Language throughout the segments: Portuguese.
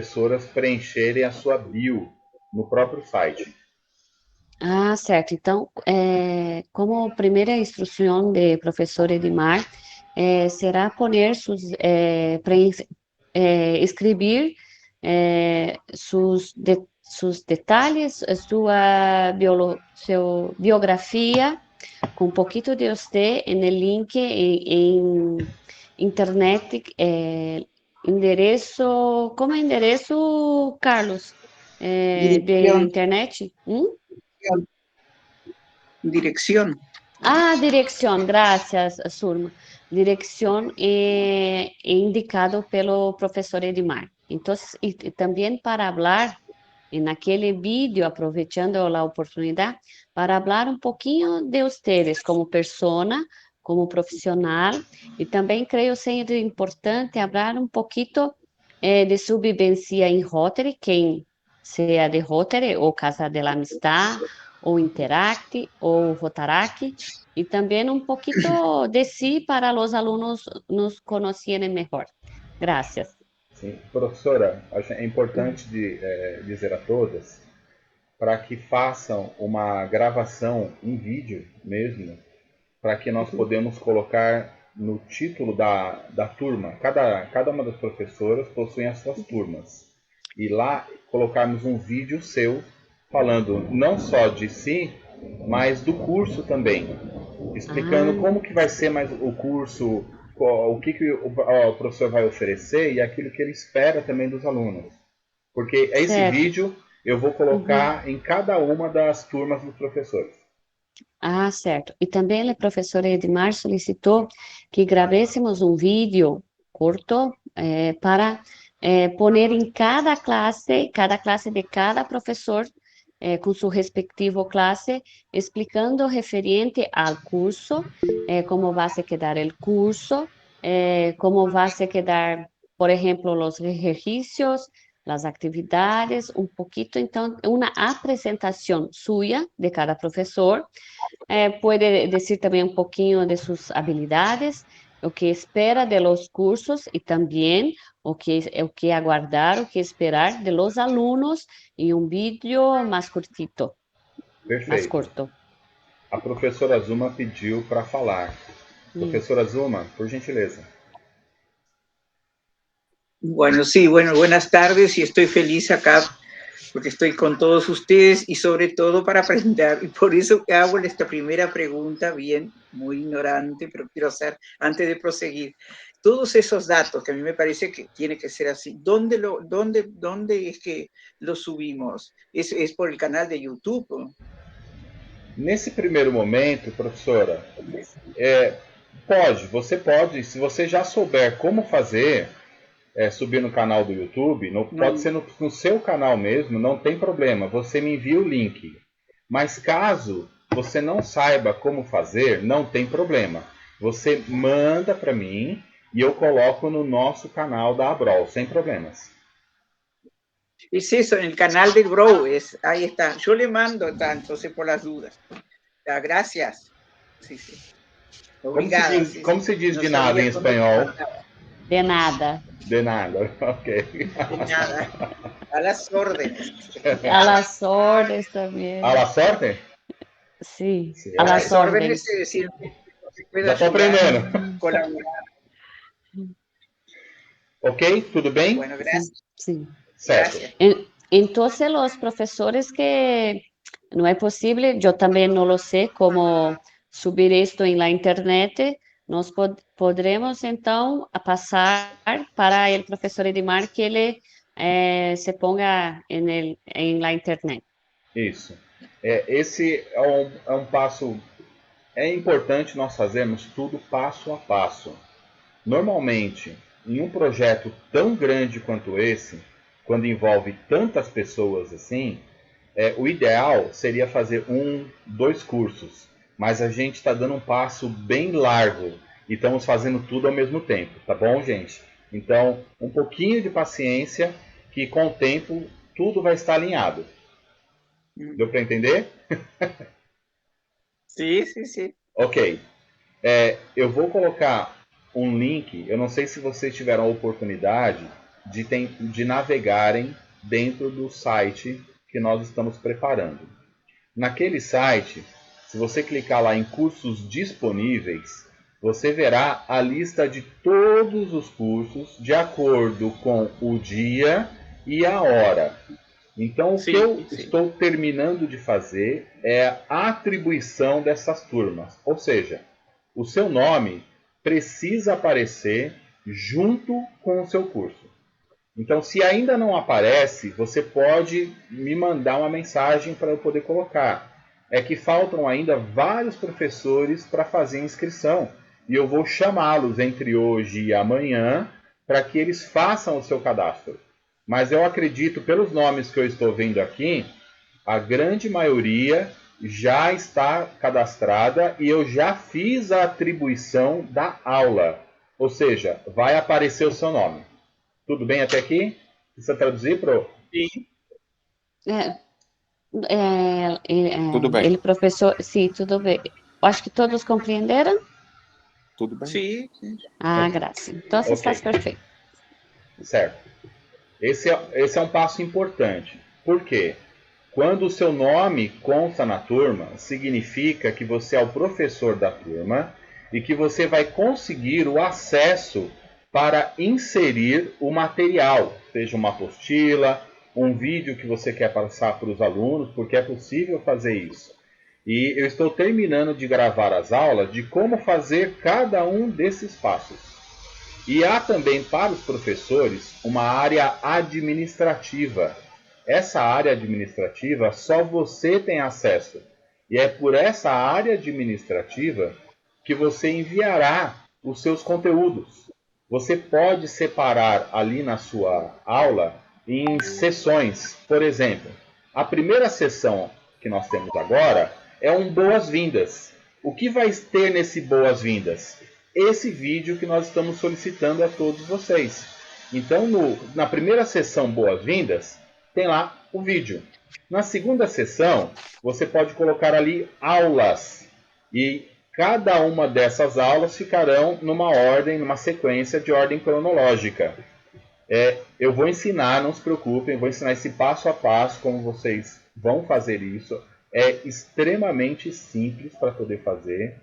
professoras preencherem a sua bio no próprio site. Ah, certo. Então, como primeira instrução de professor Edmar, será poner escrever sus detalhes, sua biografia, com um pouquinho de você no link em internet, endereço, como é endereço, Carlos, de Dirección, internet? dirección. Ah, direção, graças, Surma. Direção é indicado pelo professor Edmar. Então, e também para falar, naquele vídeo, aproveitando a oportunidade, para falar um pouquinho de vocês como persona, como profissional, e também creio ser importante falar um pouquinho de sua vivência em Rotary, quem seja de Rotary, ou Casa de la Amistad, ou Interact, ou Rotaract, e também um pouquinho de si para os alunos nos conhecerem melhor. Graças. Sim. Professora, acho é importante dizer a todas para que façam uma gravação em vídeo mesmo, para que nós podemos colocar no título da turma. Cada uma das professoras possui as suas turmas. E lá colocarmos um vídeo seu falando não só de si, mas do curso também, explicando Ah, como que vai ser mais o curso, o que o professor vai oferecer e aquilo que ele espera também dos alunos. Porque esse certo. vídeo eu vou Uhum. colocar em cada uma das turmas dos professores. Ah, certo. E também o professor Edmar solicitou que gravássemos um vídeo curto para pôr em cada classe de cada professor, com seu respectivo classe, explicando referente ao curso, como vai se quedar o curso, como vai se quedar, por exemplo, os exercícios, as atividades, um pouquinho, então, uma apresentação sua de cada professor. Puede decir también un poquito de sus habilidades, o que espera de los cursos y también o que aguardar, o que esperar de los alumnos y un vídeo más cortito, más Perfeito. corto. A professora Zuma pediu para falar. Mm. Professora Zuma, por gentileza. Bueno, sí, bueno, buenas tardes y estoy feliz acá porque estoy con todos ustedes y sobre todo para aprender. Y por eso hago esta primera pregunta, bien, muy ignorante, pero quiero hacer antes de proseguir. Todos esos datos que a mí me parece que tiene que ser así, ¿dónde es que los subimos? ¿Es por el canal de YouTube? Nesse primeiro momento, professora, você pode, se você já souber como fazer, subir no canal do YouTube, pode No. ser no seu canal mesmo, não tem problema, você me envia o link. Mas caso você não saiba como fazer, não tem problema. Você manda para mim e eu coloco no nosso canal da Abrol, sem problemas. Es eso, en el canal del Bro, ahí está. Yo le mando, entonces, por las dudas. Gracias. Sí, sí. Obrigada. Sí, Como sí. se diz No de nada em sabía dónde te espanhol? mandaba. De nada. De nada, ok. De nada. A las órdenes. A las órdenes también. A la sorte? Sí, Sí, a A las las órdenes, órdenes. es decir, se puede já estou ayudar, aprendendo. colaborar. Ok? Tudo bem? Bueno, Sí, gracias. sí. Certo. Gracias. Entonces, los profesores que no es posible, yo también no lo sé cómo subir esto en la internet, nos podremos entonces a pasar para el profesor Edmar que ele se ponga en la internet. Isso. Esse é um passo. É importante nós fazermos tudo passo a passo. Normalmente, em um projeto tão grande quanto esse, quando envolve tantas pessoas assim, o ideal seria fazer dois cursos. Mas a gente está dando um passo bem largo e estamos fazendo tudo ao mesmo tempo, tá bom, gente? Então, um pouquinho de paciência, que com o tempo tudo vai estar alinhado. Deu para entender? Sí, sí, sí. Ok. Eu vou colocar um link. Eu não sei se vocês tiveram a oportunidade de navegarem dentro do site que nós estamos preparando. Naquele site, se você clicar lá em cursos disponíveis, você verá a lista de todos os cursos de acordo com o dia e a hora. Então, o que eu estou terminando de fazer é a atribuição dessas turmas. Ou seja, o seu nome precisa aparecer junto com o seu curso. Então, se ainda não aparece, você pode me mandar uma mensagem para eu poder colocar. É que faltam ainda vários professores para fazer a inscrição. E eu vou chamá-los entre hoje e amanhã para que eles façam o seu cadastro. Mas eu acredito, pelos nomes que eu estou vendo aqui, a grande maioria já está cadastrada e eu já fiz a atribuição da aula. Ou seja, vai aparecer o seu nome. Tudo bem até aqui? Precisa traduzir, Pro? Sim. Tudo bem. Ele, professor, sim, tudo bem. Acho que todos compreenderam? Tudo bem. Sim. Ah, graças. Então, está perfeito. Certo. Esse é um passo importante. Por quê? Quando o seu nome consta na turma, significa que você é o professor da turma e que você vai conseguir o acesso para inserir o material, seja uma apostila, um vídeo que você quer passar para os alunos, porque é possível fazer isso. E eu estou terminando de gravar as aulas de como fazer cada um desses passos. E há também para os professores uma área administrativa. Essa área administrativa só você tem acesso. E é por essa área administrativa que você enviará os seus conteúdos. Você pode separar ali na sua aula em sessões. Por exemplo, a primeira sessão que nós temos agora é um boas-vindas. O que vai ter nesse boas-vindas? Esse vídeo que nós estamos solicitando a todos vocês. Então, na primeira sessão boas-vindas, tem lá o vídeo. Na segunda sessão, você pode colocar ali aulas. E cada uma dessas aulas ficarão numa ordem, numa sequência de ordem cronológica. Eu vou ensinar, não se preocupem, vou ensinar esse passo a passo, como vocês vão fazer isso. É extremamente simples para poder fazer.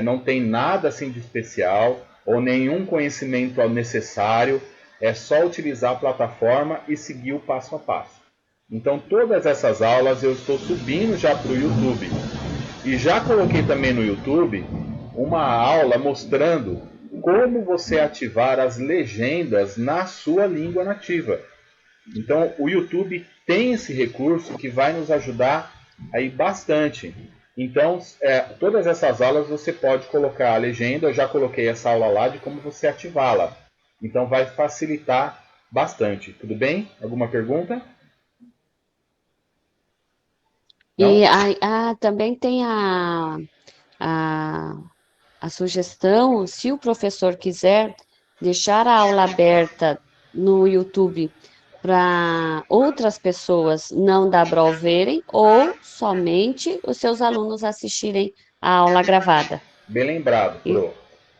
Não tem nada assim de especial ou nenhum conhecimento necessário. É só utilizar a plataforma e seguir o passo a passo. Então, todas essas aulas eu estou subindo já para o YouTube. E já coloquei também no YouTube uma aula mostrando como você ativar as legendas na sua língua nativa. Então, o YouTube tem esse recurso que vai nos ajudar aí bastante. Então, todas essas aulas você pode colocar a legenda. Eu já coloquei essa aula lá de como você ativá-la. Então, vai facilitar bastante. Tudo bem? Alguma pergunta? E também tem a sugestão, se o professor quiser deixar a aula aberta no YouTube para outras pessoas não da Abrol verem ou somente os seus alunos assistirem a aula gravada. Bem lembrado, Pro.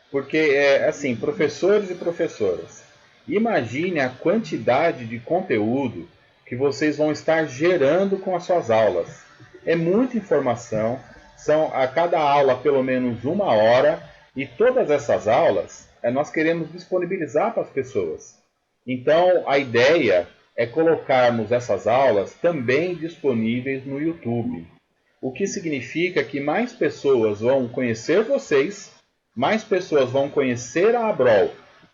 Porque, assim, professores e professoras, imagine a quantidade de conteúdo que vocês vão estar gerando com as suas aulas. É muita informação, são a cada aula pelo menos 1 hora, e todas essas aulas nós queremos disponibilizar para as pessoas. Então, a ideia é colocarmos essas aulas também disponíveis no YouTube. O que significa que mais pessoas vão conhecer vocês, mais pessoas vão conhecer a Abrol.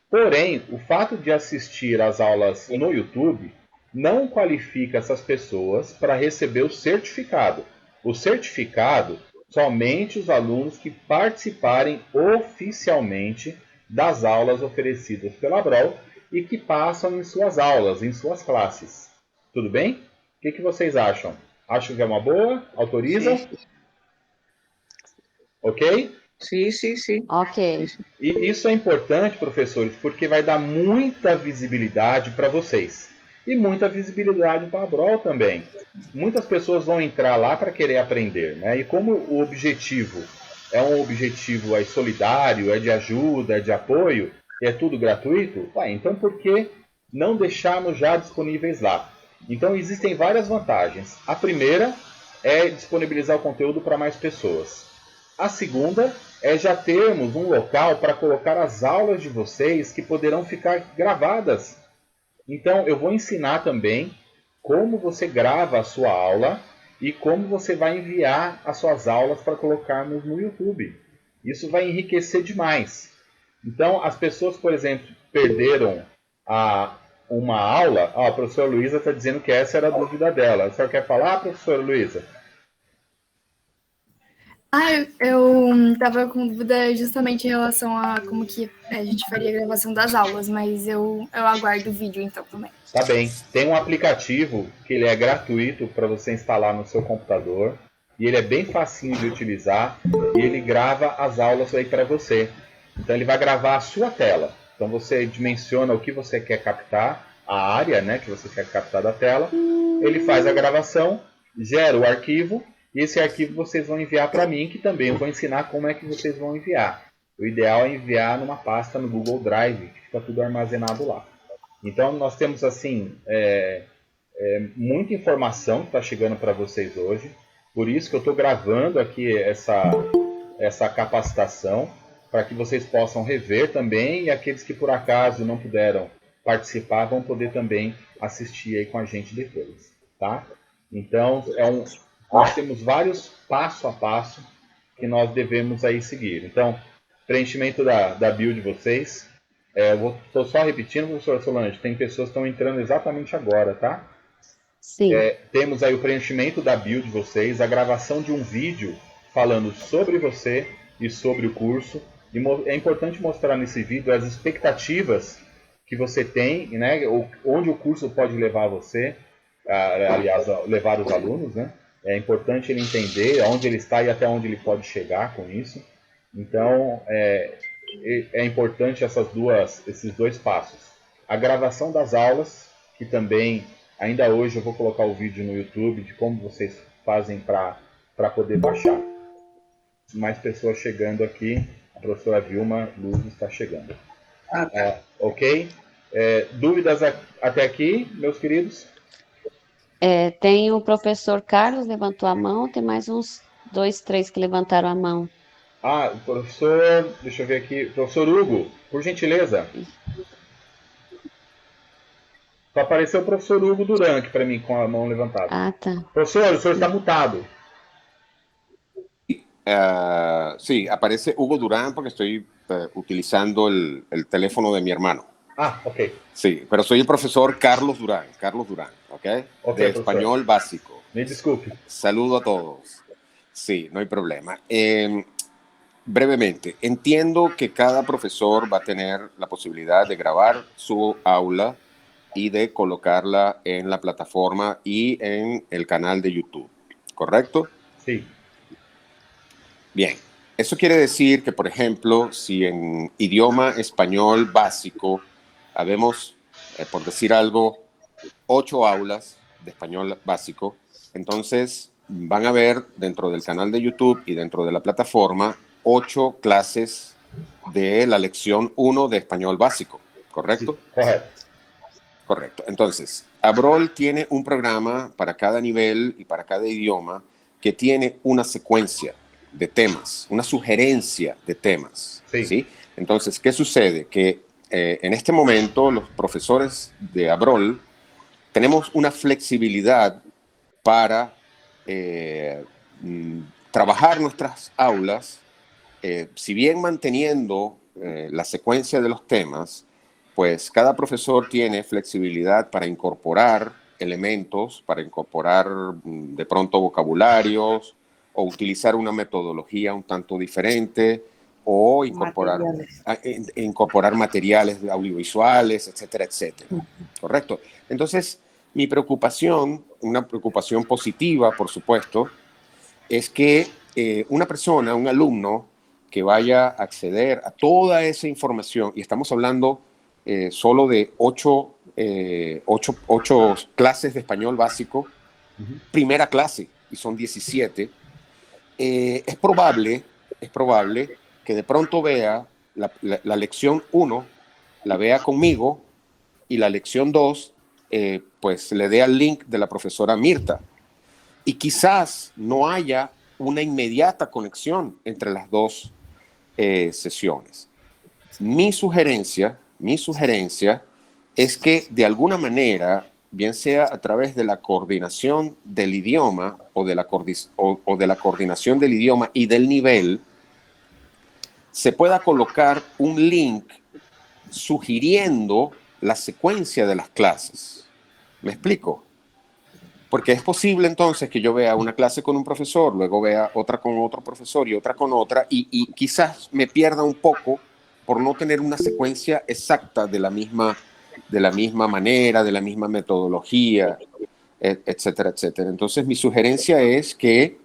Porém, o fato de assistir às aulas no YouTube não qualifica essas pessoas para receber o certificado. O certificado, somente os alunos que participarem oficialmente das aulas oferecidas pela Abrol e que passam em suas aulas, em suas classes. Tudo bem? O que vocês acham? Acham que é uma boa? Autorizam? Sim. Ok? Sim. Ok. E isso é importante, professores, porque vai dar muita visibilidade para vocês. E muita visibilidade para a Abrol também. Muitas pessoas vão entrar lá para querer aprender, né? E como o objetivo é um objetivo solidário, é de ajuda, é de apoio, e é tudo gratuito, então por que não deixarmos já disponíveis lá. Então existem várias vantagens. A primeira é disponibilizar o conteúdo para mais pessoas. A segunda é já termos um local para colocar as aulas de vocês que poderão ficar gravadas. Então eu vou ensinar também como você grava a sua aula e como você vai enviar as suas aulas para colocarmos no YouTube. Isso vai enriquecer demais. Então as pessoas, por exemplo, perderam uma aula. A professora Luísa está dizendo que essa era a dúvida dela. A senhora quer falar, professora Luísa? Eu estava com dúvida justamente em relação a como que a gente faria a gravação das aulas, mas eu aguardo o vídeo então também. Tá bem. Tem um aplicativo que ele é gratuito para você instalar no seu computador e ele é bem facinho de utilizar e ele grava as aulas aí para você. Então ele vai gravar a sua tela. Então você dimensiona o que você quer captar, a área, né, que você quer captar da tela. Ele faz a gravação, gera o arquivo. E esse arquivo vocês vão enviar para mim, que também eu vou ensinar como é que vocês vão enviar. O ideal é enviar numa pasta no Google Drive, que fica tudo armazenado lá. Então nós temos assim muita informação que está chegando para vocês hoje. Por isso que eu estou gravando aqui essa capacitação, para que vocês possam rever também, e aqueles que por acaso não puderam participar vão poder também assistir aí com a gente depois. Tá? Então nós temos vários passo a passo que nós devemos aí seguir. Então, preenchimento da bio de vocês. Estou só repetindo, professora Solange, tem pessoas que estão entrando exatamente agora, tá? Sim. Temos aí o preenchimento da bio de vocês, a gravação de um vídeo falando sobre você e sobre o curso. E é importante mostrar nesse vídeo as expectativas que você tem, né? Onde o curso pode levar você, aliás, levar os alunos, né? É importante ele entender onde ele está e até onde ele pode chegar com isso. Então, é importante esses dois passos. A gravação das aulas, que também, ainda hoje eu vou colocar o vídeo no YouTube de como vocês fazem para poder baixar. Mais pessoas chegando aqui. A professora Vilma Luz está chegando. Ok? Dúvidas até aqui, meus queridos? Tem o professor Carlos, levantou a mão, tem mais uns 2, 3 que levantaram a mão. O professor, deixa eu ver aqui, professor Hugo, por gentileza. Só apareceu o professor Hugo Duran aqui para mim com a mão levantada. Tá. Professor, o senhor está mutado. Sí, aparece Hugo Durán porque estoy utilizando el teléfono de mi hermano. Ok. Sí, pero soy el profesor Carlos Durán, ¿ok? De español básico. Me disculpe. Saludo a todos. Sí, no hay problema. Brevemente, entiendo que cada profesor va a tener la posibilidad de grabar su aula y de colocarla en la plataforma y en el canal de YouTube, ¿correcto? Sí. Bien. Eso quiere decir que, por ejemplo, si en idioma español básico habemos, por decir algo, 8 aulas de español básico, entonces van a ver dentro del canal de YouTube y dentro de la plataforma 8 clases de la lección 1 de español básico, ¿correcto? Sí, correcto. Entonces, Abrol tiene un programa para cada nivel y para cada idioma que tiene una secuencia de temas, una sugerencia de temas. ¿Sí? Entonces, ¿qué sucede? Que en este momento los profesores de Abrol tenemos una flexibilidad para trabajar nuestras aulas, si bien manteniendo la secuencia de los temas, pues cada profesor tiene flexibilidad para incorporar elementos, para incorporar de pronto vocabularios, o utilizar una metodología un tanto diferente, o incorporar materiales audiovisuales, etcétera, etcétera. ¿Correcto? Entonces, mi preocupación, una preocupación positiva, por supuesto, es que una persona, un alumno, que vaya a acceder a toda esa información, y estamos hablando solo de 8 clases de español básico, primera clase, y son 17, es probable que de pronto vea la lección 1, la vea conmigo, y la lección 2, pues le dé al link de la profesora Mirta. Y quizás no haya una inmediata conexión entre las dos sesiones. Mi sugerencia es que de alguna manera, bien sea a través de la coordinación del idioma o de la coordinación del idioma y del nivel, se pueda colocar un link sugiriendo la secuencia de las clases. ¿Me explico? Porque es posible entonces que yo vea una clase con un profesor, luego vea otra con otro profesor y otra con otra, y quizás me pierda un poco por no tener una secuencia exacta de la misma manera, de la misma metodología, etcétera, etcétera. Entonces mi sugerencia es que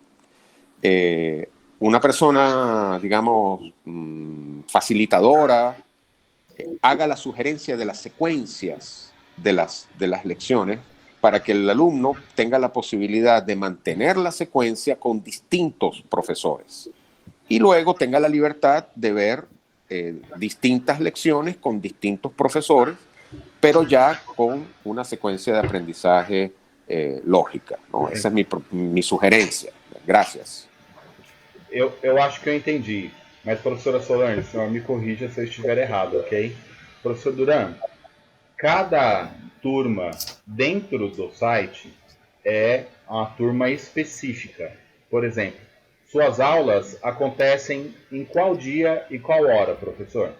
una persona, digamos, facilitadora, haga la sugerencia de las secuencias de las lecciones para que el alumno tenga la posibilidad de mantener la secuencia con distintos profesores y luego tenga la libertad de ver distintas lecciones con distintos profesores, pero ya con una secuencia de aprendizaje lógica, ¿no? Esa es mi sugerencia. Gracias. Eu acho que eu entendi, mas professora Solange, senhora me corrija se eu estiver errado, ok? Professor Duran, cada turma dentro do site é uma turma específica. Por exemplo, suas aulas acontecem em qual dia e qual hora, professor?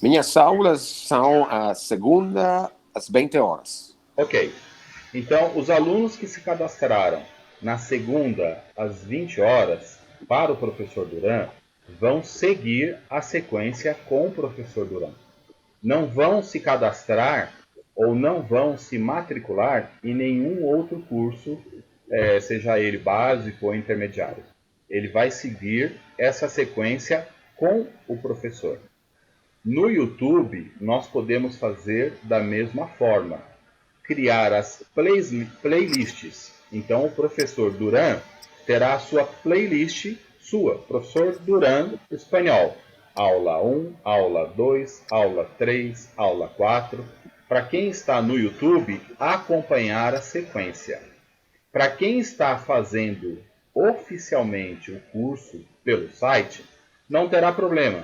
Minhas aulas são a segunda às 20 horas. Ok. Então, os alunos que se cadastraram na segunda às 20 horas para o professor Duran vão seguir a sequência com o professor Duran. Não vão se cadastrar ou não vão se matricular em nenhum outro curso, seja ele básico ou intermediário. Ele vai seguir essa sequência com o professor. No YouTube, nós podemos fazer da mesma forma, criar as playlists. Então, o professor Duran terá a sua playlist professor Duran Espanhol. Aula 1, aula 2, aula 3, aula 4. Para quem está no YouTube, acompanhar a sequência. Para quem está fazendo oficialmente o curso pelo site, não terá problema,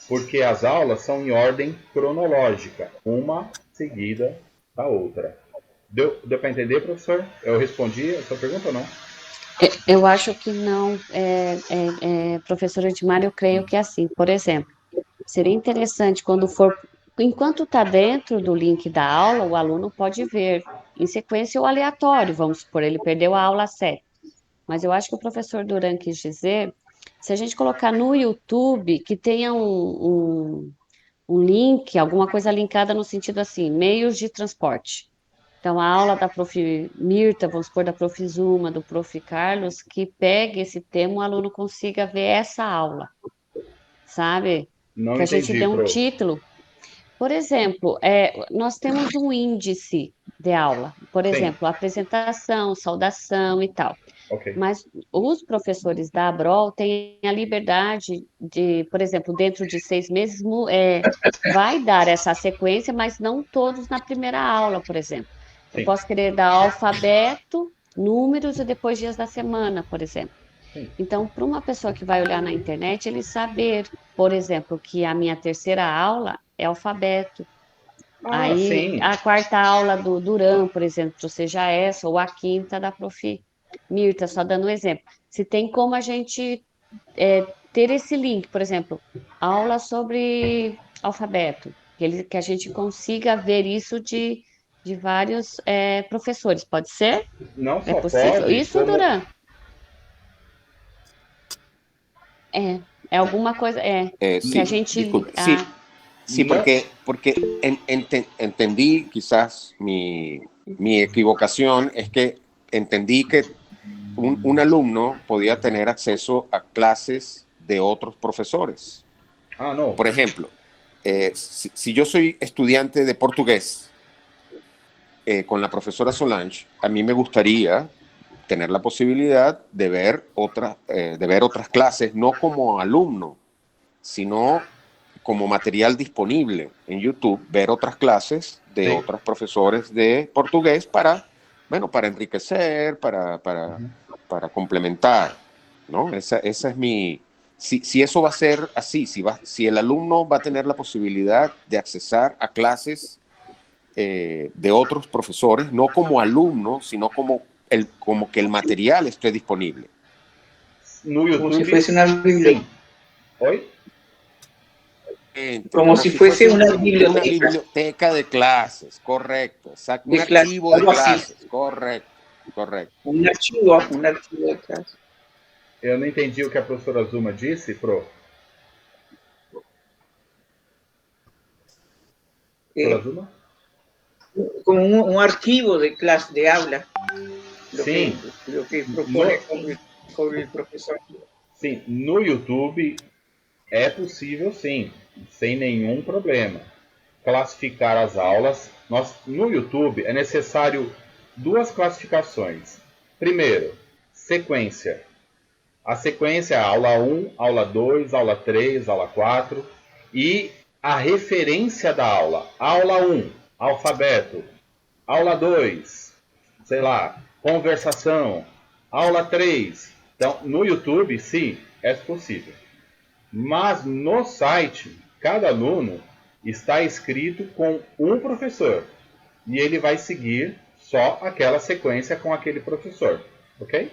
porque as aulas são em ordem cronológica, uma seguida da outra. Deu para entender, professor? Eu respondi a sua pergunta ou não? Eu acho que não, professora Edmar, eu creio que é assim. Por exemplo, seria interessante quando for, enquanto está dentro do link da aula, o aluno pode ver em sequência ou aleatório, vamos supor, ele perdeu a aula 7. Mas eu acho que o professor Duran quis dizer, se a gente colocar no YouTube, que tenha um link, alguma coisa linkada no sentido assim, meios de transporte. Então, a aula da prof. Mirta, vamos supor, da prof. Zuma, do prof. Carlos, que pegue esse tema, o aluno consiga ver essa aula, sabe? Não que a entendi, gente dê um prof. título. Por exemplo, nós temos um índice de aula, por exemplo, apresentação, saudação e tal. Okay. Mas os professores da ABROL têm a liberdade de, por exemplo, dentro de 6 meses, vai dar essa sequência, mas não todos na primeira aula, por exemplo. Sim. Eu posso querer dar alfabeto, números e depois dias da semana, por exemplo. Sim. Então, para uma pessoa que vai olhar na internet, ele saber, por exemplo, que a minha terceira aula é alfabeto. Aí, sim. a quarta aula do Duran, por exemplo, seja essa, ou a quinta da prof. Mirta, só dando um exemplo. Se tem como a gente ter esse link, por exemplo, aula sobre alfabeto, que a gente consiga ver isso de vários professores, pode ser? Não só possível? pode, Isso, como... Duran? É alguma coisa, que a gente... Disculpe, sí, porque entendí quizás mi equivocación, es que entendí que un alumno podía tener acceso a clases de otros profesores. Ah, no. Por ejemplo, si yo soy estudiante de portugués con la profesora Solange, a mí me gustaría tener la posibilidad de ver otras clases, no como alumno, sino como material disponible en YouTube, ver otras clases de otros profesores de portugués para, bueno, para enriquecer, para complementar, ¿no? Esa es mi... Si eso va a ser así, si el alumno va a tener la posibilidad de accesar a clases de otros profesores, no como alumno, sino como que el material esté disponible. No YouTube, como si fuese una biblioteca. sim. Oi? Como si fuese una biblioteca. Una biblioteca de clases, correcto. Exacto. Un De clases, archivo de algo así. clases, correcto, correcto. Un archivo de clases. Eu não entendi o que a professora Zuma disse, Pro. Professora Zuma? Como un archivo de clase, de aula. Sim. Lo que propone con el profesor. Sim, no YouTube é possível sim, sem nenhum problema. Classificar as aulas. No YouTube é necessário duas classificações. Primeiro, sequência. A sequência é aula 1, aula 2, aula 3, aula 4 e a referência da aula. Aula 1, alfabeto. Aula 2, sei lá, conversação. Aula 3. Então, no YouTube, sim, é possível. Mas no site, cada aluno está escrito com um professor. E ele vai seguir só aquela sequência com aquele professor. Ok?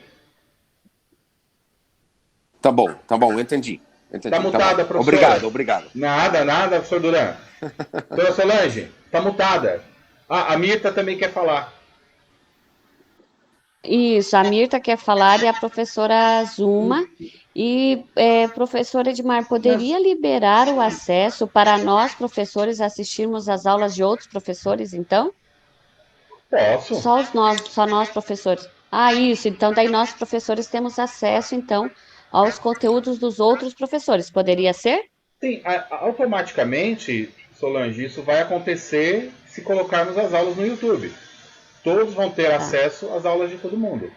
Tá bom, entendi. Tá mutada, professora. Obrigado. Nada, professor Duran. Doutora Solange, tá mutada. Ah, a Mirta também quer falar. Isso, a Mirta quer falar e a professora Zuma. E, professor Edmar, poderia liberar o acesso para nós, professores, assistirmos às aulas de outros professores, então? Posso. Só nós, professores. Ah, isso. Então, daí nós, professores, temos acesso, então, aos conteúdos dos outros professores. Poderia ser? Sim, automaticamente, Solange, isso vai acontecer se colocarmos as aulas no YouTube. Todos vão ter acesso às aulas de todo mundo.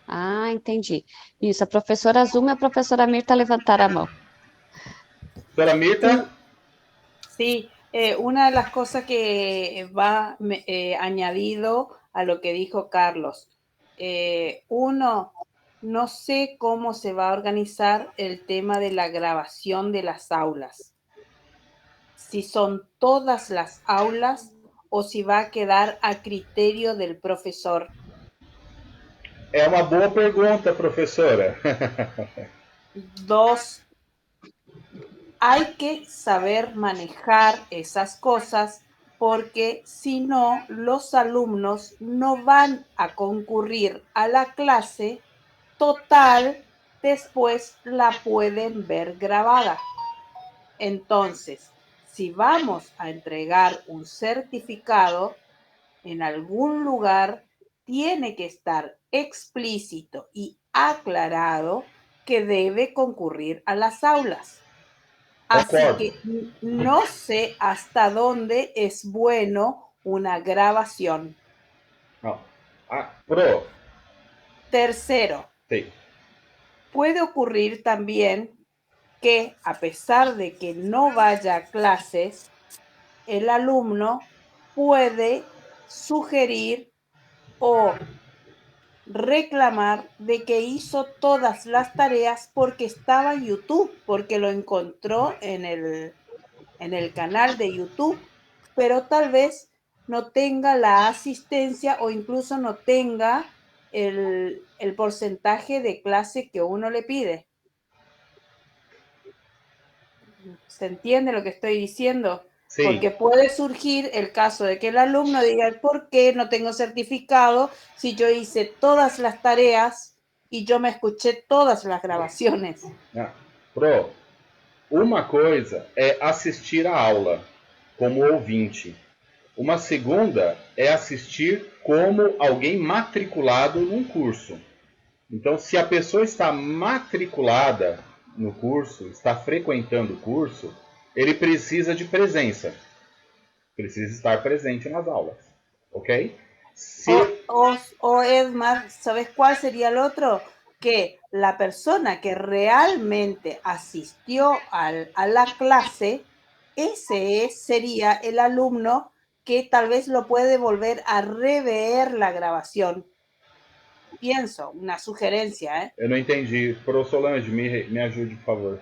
Ah, entendi. Isso, a professora Zuma e a professora Mirta levantaram a mão. Professora Mirta? Sí, una de las cosas que va añadido a lo que dijo Carlos. Uno, no sé cómo se va a organizar el tema de la grabación de las aulas. Si son todas las aulas o si va a quedar a criterio del profesor. É uma boa pergunta, professora. Dos, hay que saber manejar esas cosas porque si no, los alumnos no van a concurrir a la clase total, después la pueden ver grabada. Entonces, si vamos a entregar un certificado en algún lugar, tiene que estar explícito y aclarado que debe concurrir a las aulas. Así que no sé hasta dónde es bueno una grabación. No. Pro. Tercero, Sí. puede ocurrir también que a pesar de que no vaya a clases, el alumno puede sugerir o reclamar de que hizo todas las tareas porque estaba en YouTube, porque lo encontró en el canal de YouTube, pero tal vez no tenga la asistencia o incluso no tenga el porcentaje de clase que uno le pide. ¿Se entiende lo que estoy diciendo? Sí. Porque puede surgir el caso de que el alumno diga, ¿por qué no tengo certificado si yo hice todas las tareas y yo me escuché todas las grabaciones? Pro, uma coisa é assistir a aula como ouvinte. Uma segunda é assistir como alguém matriculado num curso. Então, se a pessoa está matriculada no curso, está frequentando o curso, ele precisa de presença. Precisa estar presente nas aulas. ¿Ok? O Edmar, ¿sabes cuál sería el otro? que la persona que realmente asistió a la clase, sería el alumno que tal vez lo puede volver a rever la grabación. Pienso, una sugerencia, ¿eh? Eu não entendi. Pro Solange, me ajude, por favor.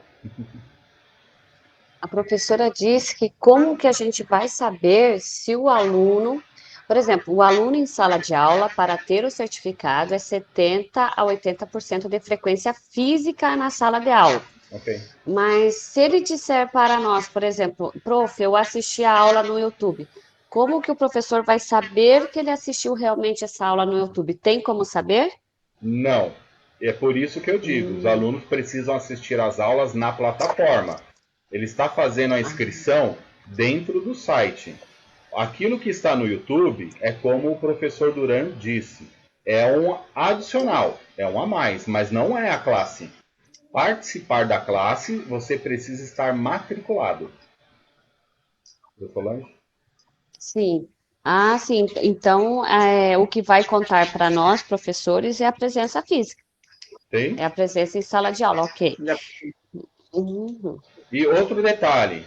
A professora disse que como que a gente vai saber se o aluno, por exemplo, o aluno em sala de aula, para ter o certificado, é 70% a 80% de frequência física na sala de aula. Ok. Mas se ele disser para nós, por exemplo, prof, eu assisti a aula no YouTube, como que o professor vai saber que ele assistiu realmente essa aula no YouTube? Tem como saber? Não. É por isso que eu digo, os alunos precisam assistir às aulas na plataforma. Ele está fazendo a inscrição dentro do site. Aquilo que está no YouTube é como o professor Duran disse, é um adicional, é um a mais, mas não é a classe. Participar da classe, você precisa estar matriculado. Solange? Sim. Ah, sim. Então, o que vai contar para nós, professores, é a presença física. Tem? É a presença em sala de aula, ok. Uhum. E outro detalhe,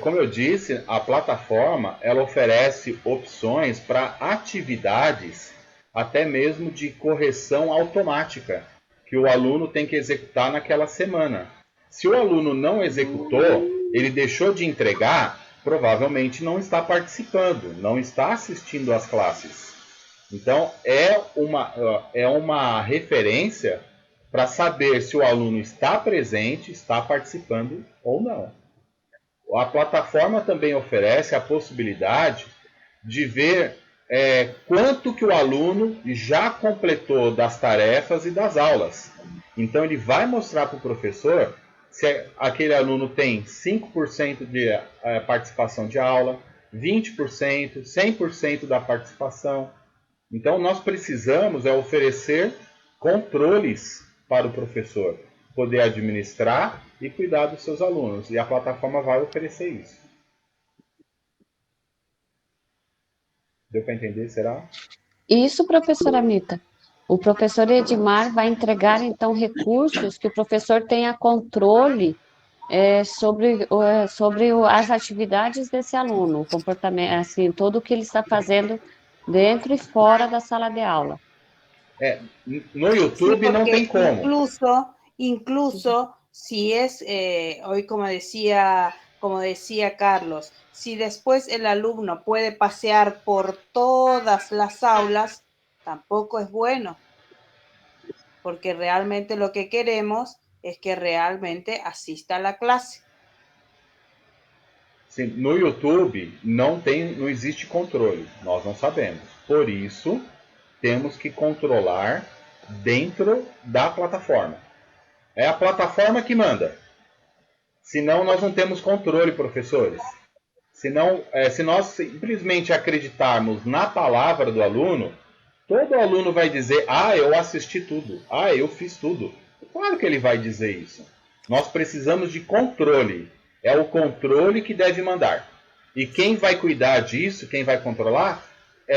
como eu disse, a plataforma ela oferece opções para atividades até mesmo de correção automática que o aluno tem que executar naquela semana. Se o aluno não executou, ele deixou de entregar, provavelmente não está participando, não está assistindo às classes. Então, é uma referência para saber se o aluno está presente, está participando ou não. A plataforma também oferece a possibilidade de ver quanto que o aluno já completou das tarefas e das aulas. Então, ele vai mostrar para o professor se aquele aluno tem 5% de participação de aula, 20%, 100% da participação. Então, nós precisamos oferecer controles para o professor poder administrar e cuidar dos seus alunos. E a plataforma vai oferecer isso. Deu para entender, será? Isso, professora Mita. O professor Edmar vai entregar, então, recursos que o professor tenha controle sobre as atividades desse aluno, o comportamento, assim, tudo o que ele está fazendo dentro e fora da sala de aula. No YouTube sí, não tem como. Incluso si es, hoy como decía Carlos, si después el alumno puede pasear por todas las aulas, tampoco es bueno, porque realmente lo que queremos es que realmente asista a la clase. Sim, no YouTube não existe controle, nós não sabemos. Por isso, temos que controlar dentro da plataforma. É a plataforma que manda. Senão nós não temos controle, professores. Senão, se nós simplesmente acreditarmos na palavra do aluno, todo aluno vai dizer, eu assisti tudo, eu fiz tudo. Claro que ele vai dizer isso. Nós precisamos de controle. É o controle que deve mandar. E quem vai cuidar disso, quem vai controlar,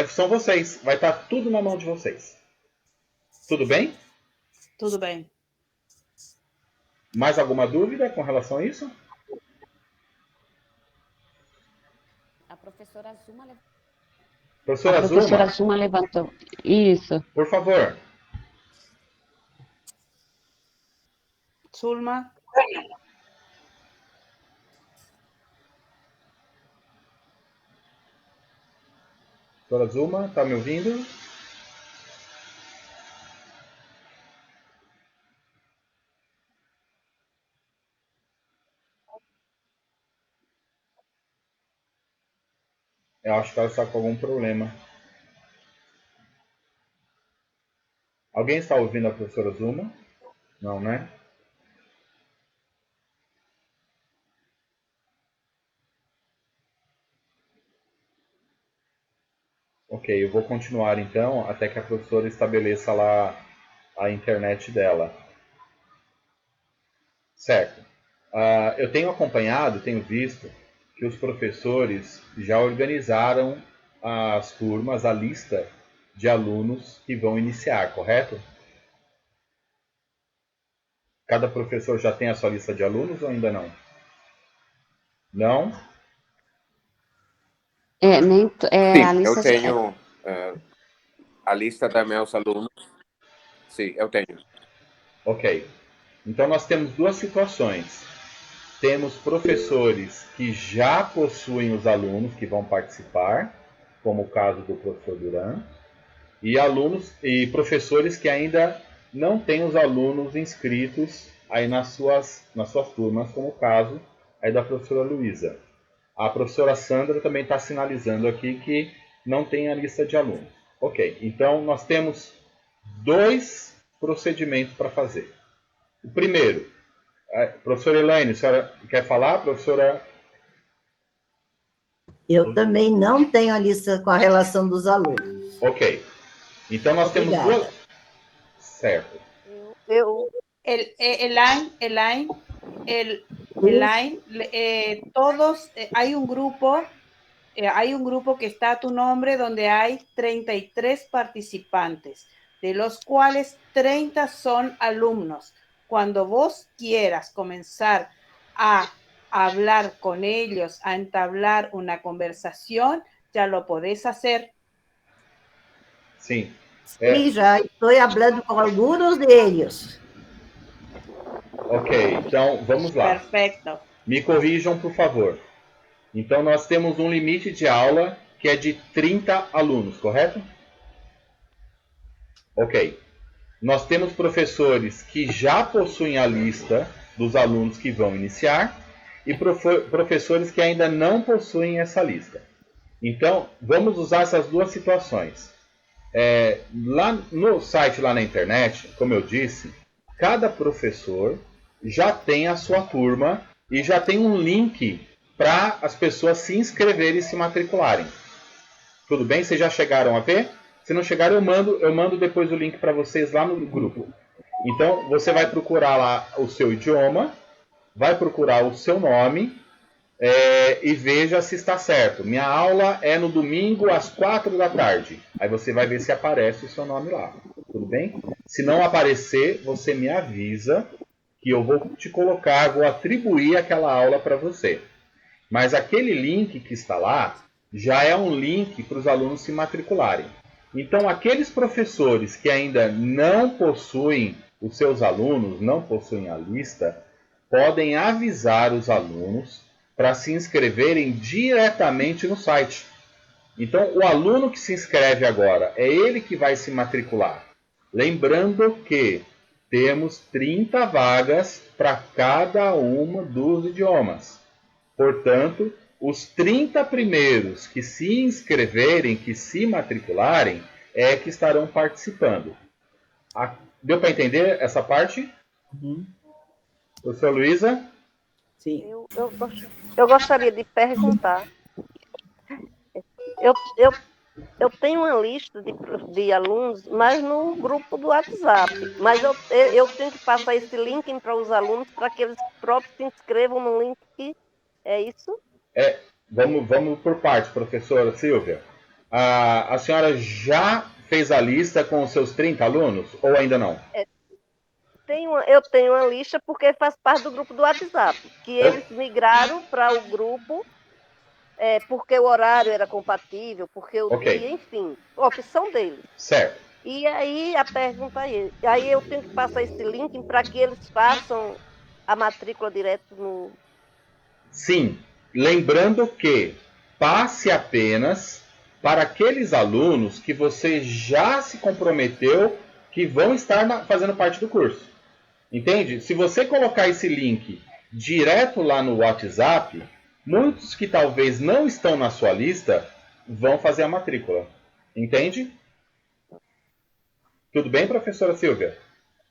são vocês. Vai estar tudo na mão de vocês. Tudo bem? Tudo bem. Mais alguma dúvida com relação a isso? A professora Zuma levantou. Professora Zuma levantou. Isso. Por favor. Zulma. Professora Zuma, está me ouvindo? Eu acho que ela está com algum problema. Alguém está ouvindo a professora Zuma? Não, né? Ok, eu vou continuar então até que a professora estabeleça lá a internet dela. Certo. Eu tenho acompanhado, tenho visto que os professores já organizaram as turmas, a lista de alunos que vão iniciar, correto? Cada professor já tem a sua lista de alunos ou ainda não? Não? Sim, A eu lista tenho a lista dos meus alunos. Sim, eu tenho. Ok. Então nós temos duas situações. Temos professores que já possuem os alunos que vão participar, como o caso do professor Duran, e alunos e professores que ainda não têm os alunos inscritos aí nas suas turmas, como o caso aí da professora Luísa. A professora Sandra também está sinalizando aqui que não tem a lista de alunos. Ok, então nós temos dois procedimentos para fazer. O primeiro, professora Elaine, a senhora quer falar, professora? Eu também não tenho a lista com a relação dos alunos. Ok, então nós temos duas... Certo. Todos, hay un grupo que está a tu nombre donde hay 33 participantes, de los cuales 30 son alumnos. Cuando vos quieras comenzar a hablar con ellos, a entablar una conversación, ya lo podés hacer. Sim. Sim, já estou falando com alguns deles. Ok, então vamos lá. Perfeito. Me corrijam, por favor. Então nós temos um limite de aula que é de 30 alunos, correto? Ok. Nós temos professores que já possuem a lista dos alunos que vão iniciar e professores que ainda não possuem essa lista. Então, vamos usar essas duas situações. Lá no site, lá na internet, como eu disse, cada professor já tem a sua turma e já tem um link para as pessoas se inscreverem e se matricularem. Tudo bem? Vocês já chegaram a ver? Se não chegaram, eu mando depois o link para vocês lá no grupo. Então, você vai procurar lá o seu idioma, vai procurar o seu nome e veja se está certo. Minha aula é no domingo às 4 da tarde. Aí você vai ver se aparece o seu nome lá. Tudo bem? Se não aparecer, você me avisa que eu vou te colocar, vou atribuir aquela aula para você. Mas aquele link que está lá já é um link para os alunos se matricularem. Então, aqueles professores que ainda não possuem os seus alunos, não possuem a lista, podem avisar os alunos para se inscreverem diretamente no site. Então, o aluno que se inscreve agora, é ele que vai se matricular. Lembrando que temos 30 vagas para cada um dos idiomas. Portanto, os 30 primeiros que se inscreverem, que se matricularem, é que estarão participando. Deu para entender essa parte? Uhum. Professora Luísa? Sim. Eu gostaria de perguntar. Eu tenho uma lista de alunos, mas no grupo do WhatsApp. Mas eu tenho que passar esse link para os alunos para que eles próprios se inscrevam no link. É isso? Vamos por parte, professora Silvia. A senhora já fez a lista com os seus 30 alunos ou ainda não? Eu tenho uma lista porque faz parte do grupo do WhatsApp, que eles migraram para o grupo porque o horário era compatível, porque o dia, enfim, opção deles. Certo. E aí a pergunta aí eu tenho que passar esse link para que eles façam a matrícula direto no... Sim, lembrando que passe apenas para aqueles alunos que você já se comprometeu que vão estar fazendo parte do curso. Entende? Se você colocar esse link direto lá no WhatsApp, muitos que talvez não estão na sua lista vão fazer a matrícula. Entende? Tudo bem, professora Silvia?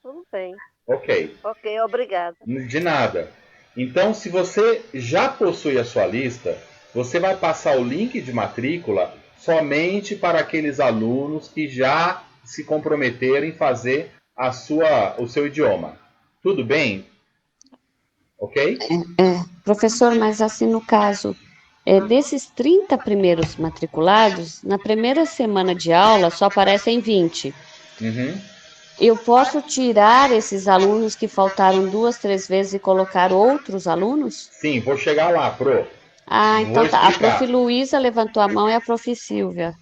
Tudo bem. Ok. Ok, obrigada. De nada. Então, se você já possui a sua lista, você vai passar o link de matrícula somente para aqueles alunos que já se comprometeram em fazer o seu idioma. Tudo bem? Ok? Professor, mas assim no caso, desses 30 primeiros matriculados, na primeira semana de aula só aparecem 20. Uhum. Eu posso tirar esses alunos que faltaram 2, 3 vezes e colocar outros alunos? Sim, vou chegar lá, Pro. Ah, Vou então tá. A explicar. prof. Luísa levantou a mão e a prof. Silvia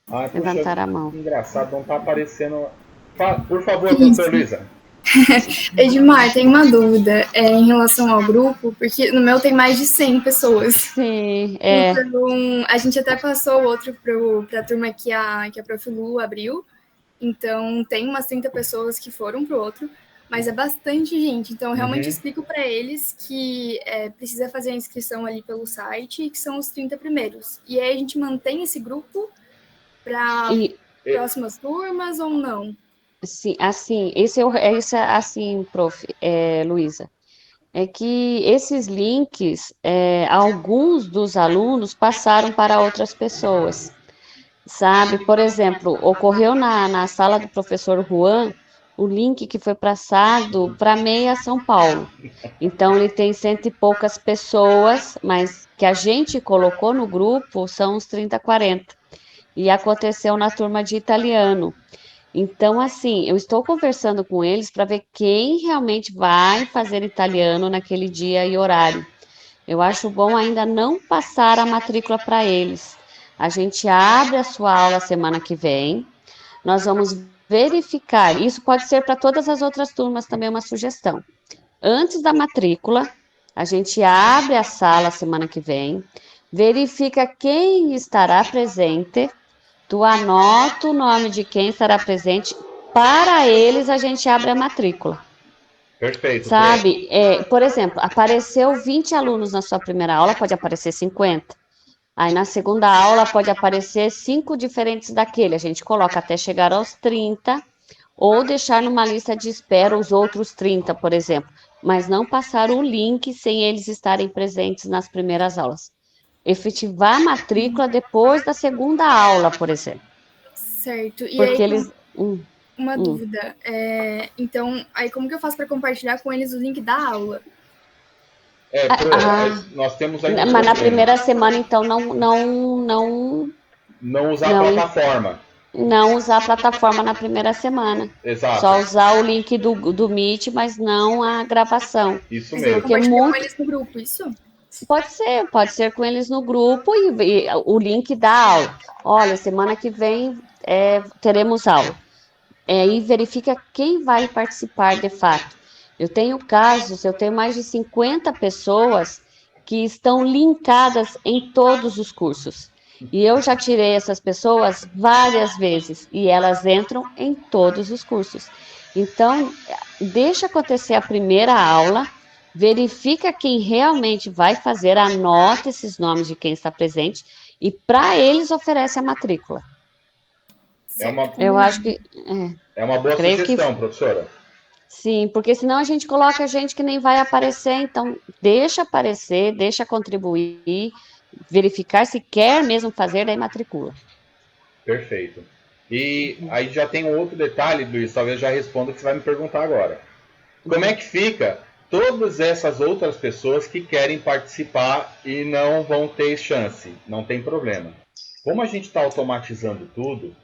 Ah, puxa, levantaram a mão. engraçado, não tá aparecendo. Por favor, Isso. professor Luísa. Edmar, tem uma dúvida em relação ao grupo, porque no meu tem mais de 100 pessoas. Sim, Então, a gente até passou outro para a turma que a Prof. Lu abriu. Então, tem umas 30 pessoas que foram para o outro, mas é bastante gente. Então, eu realmente explico para eles que precisa fazer a inscrição ali pelo site, que são os 30 primeiros. E aí a gente mantém esse grupo para próximas turmas ou não? Sim, assim, isso é assim, prof. Luísa. É que esses links, alguns dos alunos passaram para outras pessoas, sabe? Por exemplo, ocorreu na sala do professor Juan, o link que foi passado para meia São Paulo. Então, ele tem 100 e poucas pessoas, mas que a gente colocou no grupo são uns 30, 40. E aconteceu na turma de italiano. Então, assim, eu estou conversando com eles para ver quem realmente vai fazer italiano naquele dia e horário. Eu acho bom ainda não passar a matrícula para eles. A gente abre a sua aula semana que vem. Nós vamos verificar. Isso pode ser para todas as outras turmas também uma sugestão. Antes da matrícula, a gente abre a sala semana que vem, verifica quem estará presente. Tu anota o nome de quem estará presente. Para eles, a gente abre a matrícula. Perfeito. Sabe? Por exemplo, apareceu 20 alunos na sua primeira aula, pode aparecer 50. Aí na segunda aula pode aparecer 5 diferentes daquele. A gente coloca até chegar aos 30, ou deixar numa lista de espera os outros 30, por exemplo. Mas não passar o link sem eles estarem presentes nas primeiras aulas. Efetivar a matrícula depois da segunda aula, por exemplo. Certo. E Porque aí, eles. uma dúvida. Então, aí como que eu faço para compartilhar com eles o link da aula? Nós temos aí mas na primeira semana, então, não usar a plataforma. Não usar a plataforma na primeira semana. Exato. Só usar o link do Meet, mas não a gravação. Isso mesmo. Porque com eles no grupo, isso? Pode ser com eles no grupo e o link da aula. Olha, semana que vem teremos aula. E verifica quem vai participar de fato. Eu tenho mais de 50 pessoas que estão linkadas em todos os cursos. E eu já tirei essas pessoas várias vezes e elas entram em todos os cursos. Então, deixa acontecer a primeira aula, verifica quem realmente vai fazer, anota esses nomes de quem está presente e para eles oferece a matrícula. Eu acho que é uma boa sugestão, professora. Sim, porque senão a gente coloca gente que nem vai aparecer, então deixa aparecer, deixa contribuir, verificar se quer mesmo fazer, daí matricula. Perfeito. E aí já tem um outro detalhe, Luiz, talvez já responda o que você vai me perguntar agora. Como é que fica todas essas outras pessoas que querem participar e não vão ter chance? Não tem problema. Como a gente está automatizando tudo,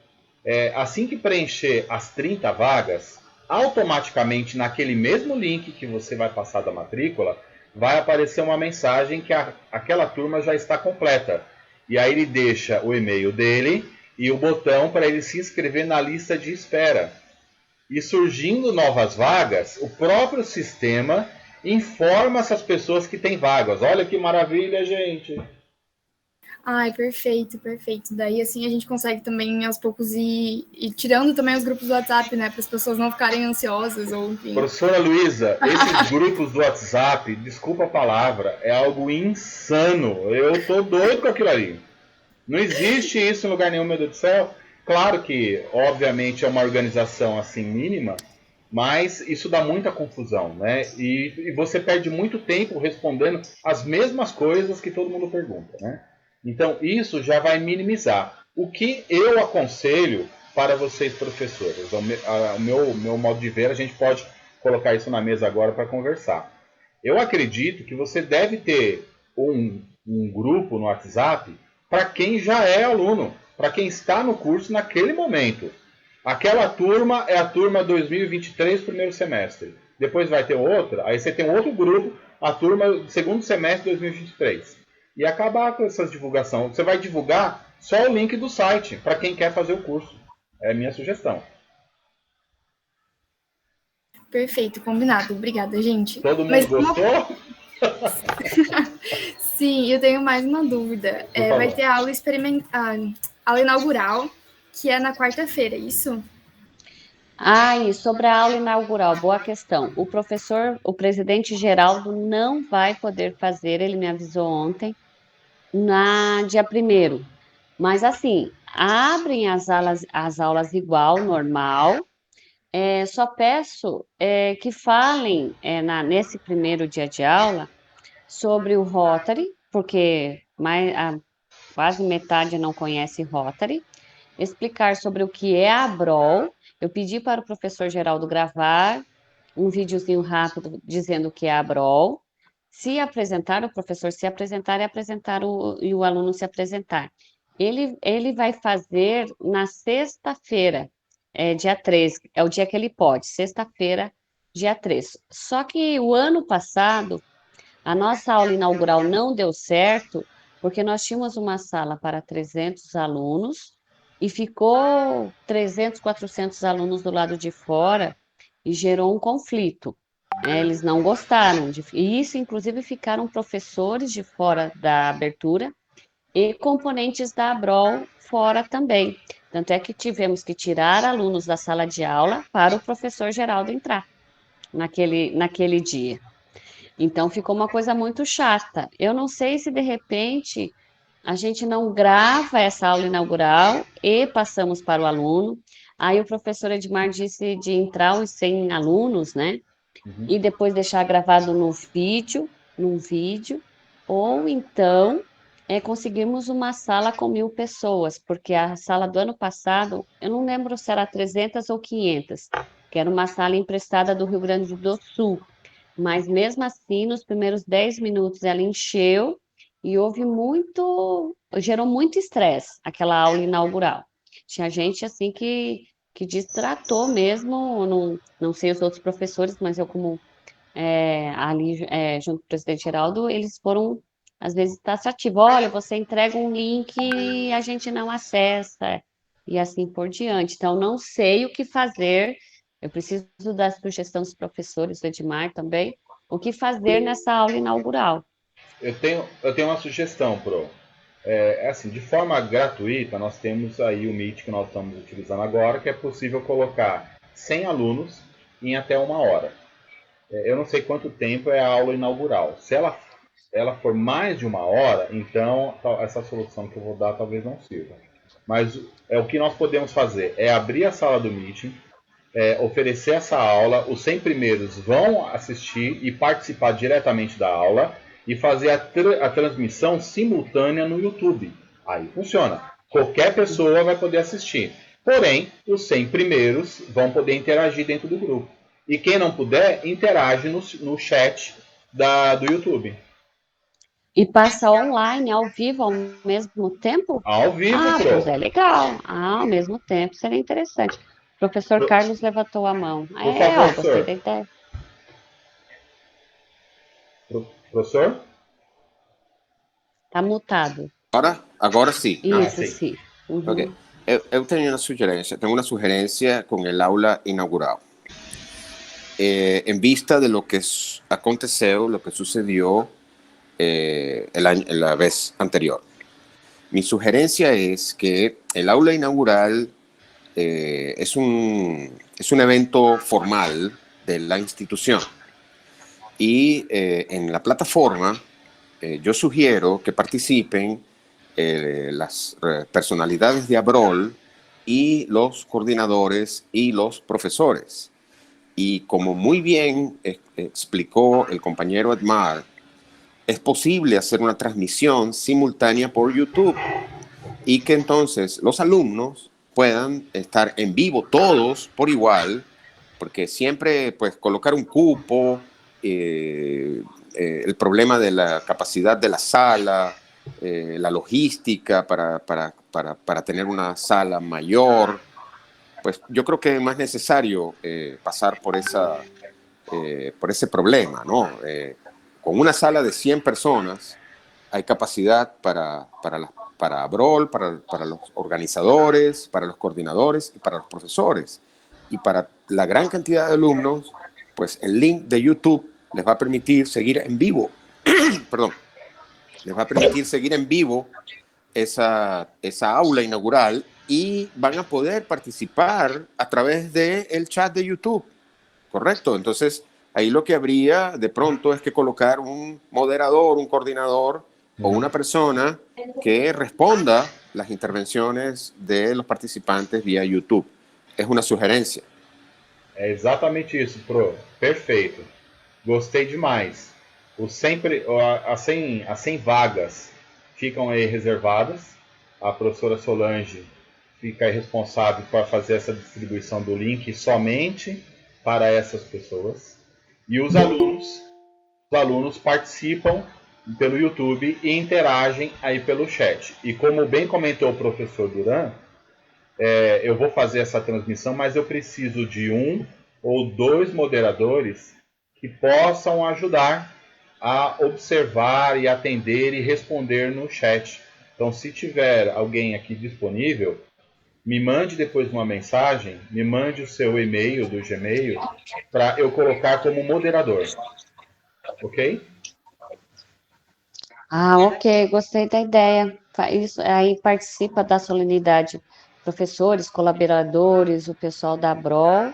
assim que preencher as 30 vagas, automaticamente naquele mesmo link que você vai passar da matrícula, vai aparecer uma mensagem que aquela turma já está completa. E aí ele deixa o e-mail dele e o botão para ele se inscrever na lista de espera. E surgindo novas vagas, o próprio sistema informa essas pessoas que têm vagas. Olha que maravilha, gente! Ai, perfeito, perfeito. Daí, assim, a gente consegue também, aos poucos, ir tirando também os grupos do WhatsApp, né? Para as pessoas não ficarem ansiosas ou enfim. Professora Luísa, esses grupos do WhatsApp, desculpa a palavra, é algo insano. Eu tô doido com aquilo ali. Não existe isso em lugar nenhum, meu Deus do céu. Claro que, obviamente, é uma organização assim mínima, mas isso dá muita confusão, né? E você perde muito tempo respondendo as mesmas coisas que todo mundo pergunta, né? Então, isso já vai minimizar. O que eu aconselho para vocês, professores, o meu modo de ver, a gente pode colocar isso na mesa agora para conversar. Eu acredito que você deve ter um grupo no WhatsApp para quem já é aluno, para quem está no curso naquele momento. Aquela turma é a turma 2023, primeiro semestre. Depois vai ter outra, aí você tem outro grupo, a turma do segundo semestre de 2023. E acabar com essas divulgações. Você vai divulgar só o link do site, para quem quer fazer o curso. É a minha sugestão. Perfeito, combinado. Obrigada, gente. Todo mundo gostou? Sim, eu tenho mais uma dúvida. Vai ter aula aula inaugural, que é na quarta-feira, isso? E sobre a aula inaugural, boa questão. O presidente Geraldo não vai poder fazer, ele me avisou ontem, na dia 1º. Mas assim, abrem as aulas igual, normal. Só peço que falem nesse primeiro dia de aula sobre o Rotary, porque quase metade não conhece Rotary, explicar sobre o que é a ABROL. Eu pedi para o professor Geraldo gravar um videozinho rápido dizendo o que é a ABROL, se apresentar, o professor se apresentar e o aluno se apresentar. Ele vai fazer na sexta-feira, dia 3, é o dia que ele pode, sexta-feira, dia 3. Só que o ano passado, a nossa aula inaugural não deu certo, porque nós tínhamos uma sala para 300 alunos e ficou 300, 400 alunos do lado de fora e gerou um conflito. Eles não gostaram, e isso, inclusive, ficaram professores de fora da abertura e componentes da ABROL fora também. Tanto é que tivemos que tirar alunos da sala de aula para o professor Geraldo entrar naquele dia. Então, ficou uma coisa muito chata. Eu não sei se, de repente, a gente não grava essa aula inaugural e passamos para o aluno. Aí o professor Edmar disse de entrar os 100 alunos, né? E depois deixar gravado num vídeo, ou então conseguirmos uma sala com 1.000 pessoas, porque a sala do ano passado, eu não lembro se era 300 ou 500, que era uma sala emprestada do Rio Grande do Sul. Mas mesmo assim, nos primeiros 10 minutos ela encheu e gerou muito estresse aquela aula inaugural. Tinha gente assim que distratou mesmo, não sei os outros professores, mas eu como ali junto com o presidente Geraldo, eles foram às vezes taxativos. Olha, você entrega um link e a gente não acessa, e assim por diante. Então, não sei o que fazer. Eu preciso da sugestão dos professores, do Edmar também, o que fazer nessa aula inaugural. Eu tenho uma sugestão, Pro. Assim, de forma gratuita, nós temos aí o Meet que nós estamos utilizando agora, que é possível colocar 100 alunos em até 1 hora. Eu não sei quanto tempo é a aula inaugural. Se ela for mais de 1 hora, então essa solução que eu vou dar talvez não sirva. Mas o que nós podemos fazer é abrir a sala do Meeting, oferecer essa aula, os 100 primeiros vão assistir e participar diretamente da aula e fazer a transmissão simultânea no YouTube. Aí funciona. Qualquer pessoa vai poder assistir. Porém, os 100 primeiros vão poder interagir dentro do grupo. E quem não puder, interage no chat do YouTube. E passa online, ao vivo, ao mesmo tempo? Ao vivo, pois é legal. Ao mesmo tempo, seria interessante. O professor Carlos levantou a mão. Por favor, gostei da ideia. Professor? Está mutado. Agora sim. Isso, sim. Uhum. Ok. Eu tenho uma sugerência com o aula inaugural. En vista de lo que aconteceu, lo que sucedió la vez anterior. Mi sugerencia es que el aula inaugural es un evento formal de la institución y en la plataforma yo sugiero que participen las personalidades de ABROL y los coordinadores y los profesores. Y como muy bien explicó el compañero Edmar, es posible hacer una transmisión simultánea por YouTube y que entonces los alumnos puedan estar en vivo todos por igual, porque siempre pues colocar un cupo, el problema de la capacidad de la sala, la logística para tener una sala mayor, pues yo creo que es más necesario pasar por ese problema, ¿no? Con una sala de 100 personas hay capacidad para Brol, para los organizadores, para los coordinadores y para los profesores. Y para la gran cantidad de alumnos, pues el link de YouTube les va a permitir seguir en vivo, perdón, les va a permitir seguir en vivo esa aula inaugural y van a poder participar a través del chat de YouTube, ¿correcto? Entonces, ahí lo que habría de pronto es que colocar un moderador, un coordinador o una persona que responda las intervenciones de los participantes via YouTube. É uma sugerência. É exatamente isso, Pro. Perfeito. Gostei demais. As 100 vagas ficam aí reservadas. A professora Solange fica aí responsável para fazer essa distribuição do link somente para essas pessoas. E os alunos participam pelo YouTube e interagem aí pelo chat. E como bem comentou o professor Duran, eu vou fazer essa transmissão, mas eu preciso de 1 ou 2 moderadores que possam ajudar a observar e atender e responder no chat. Então, se tiver alguém aqui disponível, me mande depois uma mensagem, me mande o seu e-mail do Gmail para eu colocar como moderador. Ok? Ok, gostei da ideia. Isso, aí participa da solenidade professores, colaboradores, o pessoal da Brol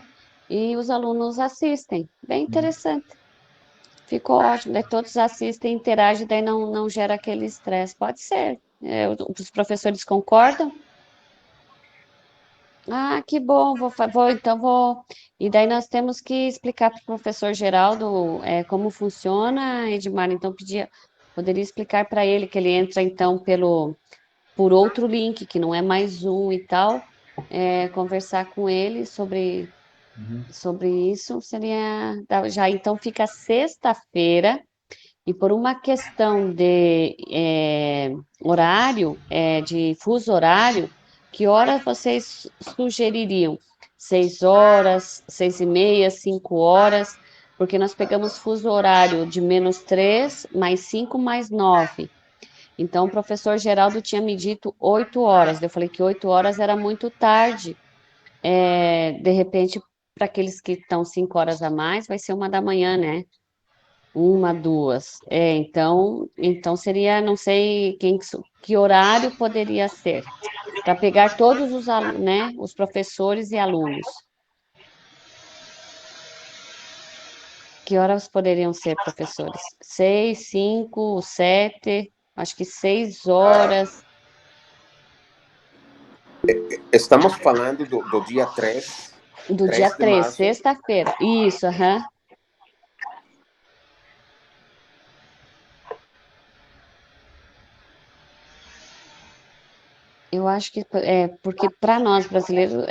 e os alunos assistem. Bem interessante. Ficou ótimo, daí todos assistem, interagem, daí não gera aquele estresse. Pode ser. Os professores concordam? Que bom, vou. E daí nós temos que explicar para o professor Geraldo como funciona, Edmar, então poderia explicar para ele que ele entra então por outro link, que não é mais um e tal, conversar com ele sobre isso, seria já, então fica sexta-feira, e por uma questão de horário, de fuso horário, que horas vocês sugeririam? 6 horas, 6h30, 5 horas, porque nós pegamos fuso horário de -3, mais 5, mais 9. Então, o professor Geraldo tinha me dito 8 horas. Eu falei que 8 horas era muito tarde. De repente, para aqueles que estão 5 horas a mais, vai ser 1 da manhã, né? 1, 2. Então seria, não sei que horário poderia ser, para pegar todos os alunos, né? Os professores e alunos. Que horas poderiam ser, professores? 6, 5, 7... Acho que 6 horas. Estamos falando do dia 3. Do dia 3, sexta-feira. Isso, aham. Eu acho que porque para nós brasileiros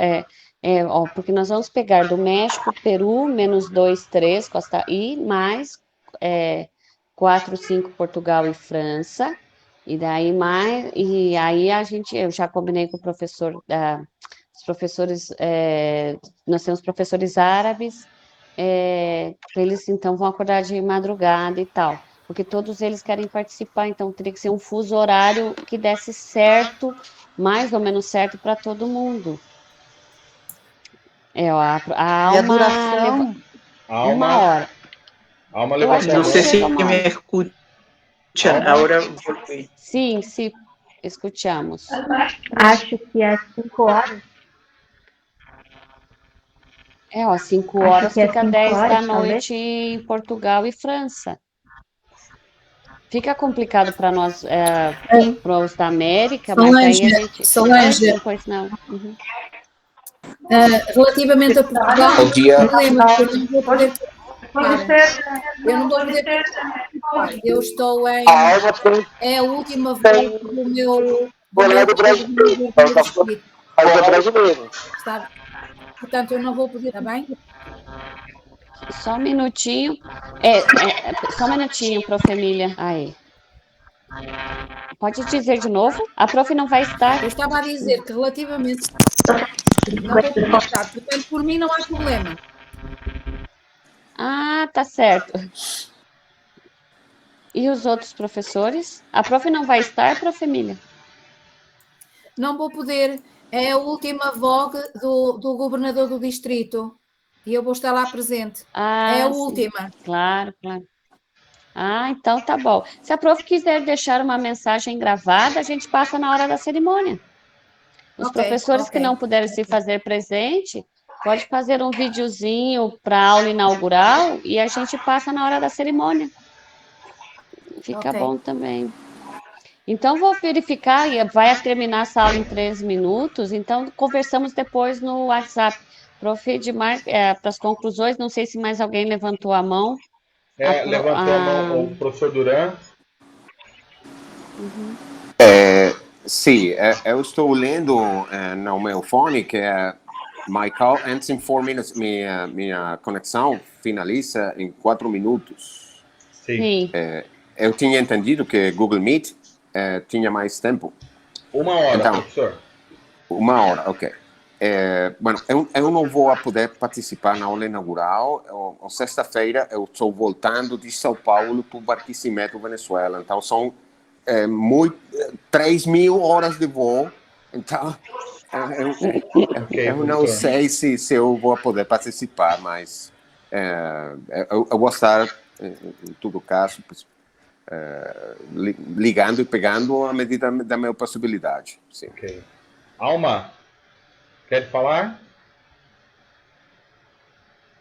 porque nós vamos pegar do México, Peru, -2, 3, Costa e mais 4, 5, Portugal e França, e daí aí eu já combinei com o professor, os professores, nós temos professores árabes, eles então vão acordar de madrugada e tal, porque todos eles querem participar, então teria que ser um fuso horário que desse certo, mais ou menos certo para todo mundo. A duração? 1 hora. No sé si me escuchan, ahora volví. Sim, escuchamos. Acho que é 5 horas. 5 horas fica 10 da noite talvez. em Portugal e França. Fica complicado para nós, para os da América, mas aí a gente... Solange, pois não. Uhum. Relativamente a Portugal, o problema é que eu não vou poder... Eu não vou poder... Eu estou em... É a última vez do meu... Portanto, eu não vou poder, está bem? Só um minutinho. Só um minutinho, Prof. Emília. Aí. Pode dizer de novo? A prof não vai estar. Eu estava a dizer que relativamente não vou comentar, portanto, por mim não há problema. Ah, tá certo. E os outros professores? A prof não vai estar, prof. Emília? Não vou poder. É a última vogue do governador do distrito. E eu vou estar lá presente. Ah, é a sim. última. Claro, claro. Ah, então tá bom. Se a prof quiser deixar uma mensagem gravada, a gente passa na hora da cerimônia. Os professores que não puderem se fazer presente, pode fazer um videozinho para a aula inaugural e a gente passa na hora da cerimônia. Fica bom também. Então, vou verificar, e vai terminar essa aula em 3 minutos, então conversamos depois no WhatsApp. Prof. Edmar, para as conclusões, não sei se mais alguém levantou a mão. Levantou a mão o professor Duran. Uhum. Sim, eu estou lendo no meu fone que my call ends in 4 minutes. Minha conexão finaliza em 4 minutos. Sim. Eu tinha entendido que Google Meet tinha mais tempo. 1 hora, então, professor. 1 hora, ok. Bueno, eu não vou poder participar na aula inaugural. Sexta-feira eu estou voltando de São Paulo para o Barquisimeto, Venezuela. Então são 3.000 horas de voo. Então eu não sei se eu vou poder participar, mas eu vou estar, em todo caso, ligando e pegando à medida da minha possibilidade. Sim. Ok. Alma, quer falar?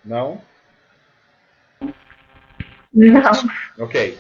Não? Não. Ok.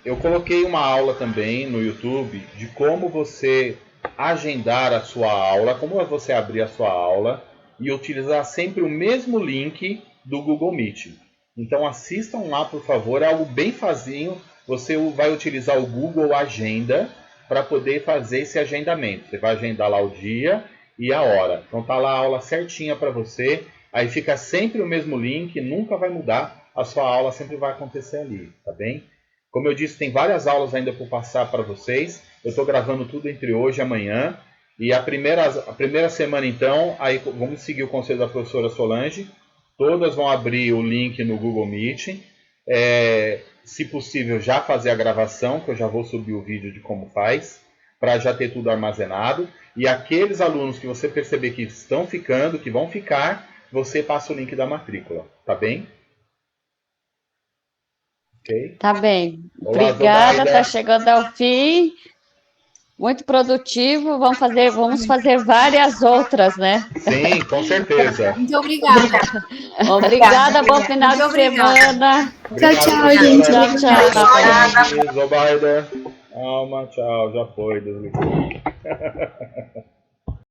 Eu coloquei uma aula também no YouTube de como você agendar a sua aula, como você abrir a sua aula e utilizar sempre o mesmo link do Google Meet. Então assistam lá, por favor, é algo bem facinho. Você vai utilizar o Google Agenda para poder fazer esse agendamento. Você vai agendar lá o dia e a hora. Então tá lá a aula certinha para você. Aí fica sempre o mesmo link, nunca vai mudar. A sua aula sempre vai acontecer ali, tá bem? Como eu disse, tem várias aulas ainda por passar para vocês. Eu estou gravando tudo entre hoje e amanhã. E a primeira semana, então, aí vamos seguir o conselho da professora Solange. Todas vão abrir o link no Google Meet. Se possível, já fazer a gravação, que eu já vou subir o vídeo de como faz, para já ter tudo armazenado. E aqueles alunos que você perceber que estão ficando, que vão ficar, você passa o link da matrícula, tá bem? Okay. Tá bem. Olá, obrigada, Zoraida. Tá chegando ao fim. Muito produtivo. Vamos fazer várias outras, né? Sim, com certeza. Muito obrigada. Obrigada, bom final de semana. Tchau, gente. Zoraida. Alma, tchau. Já foi, desligou.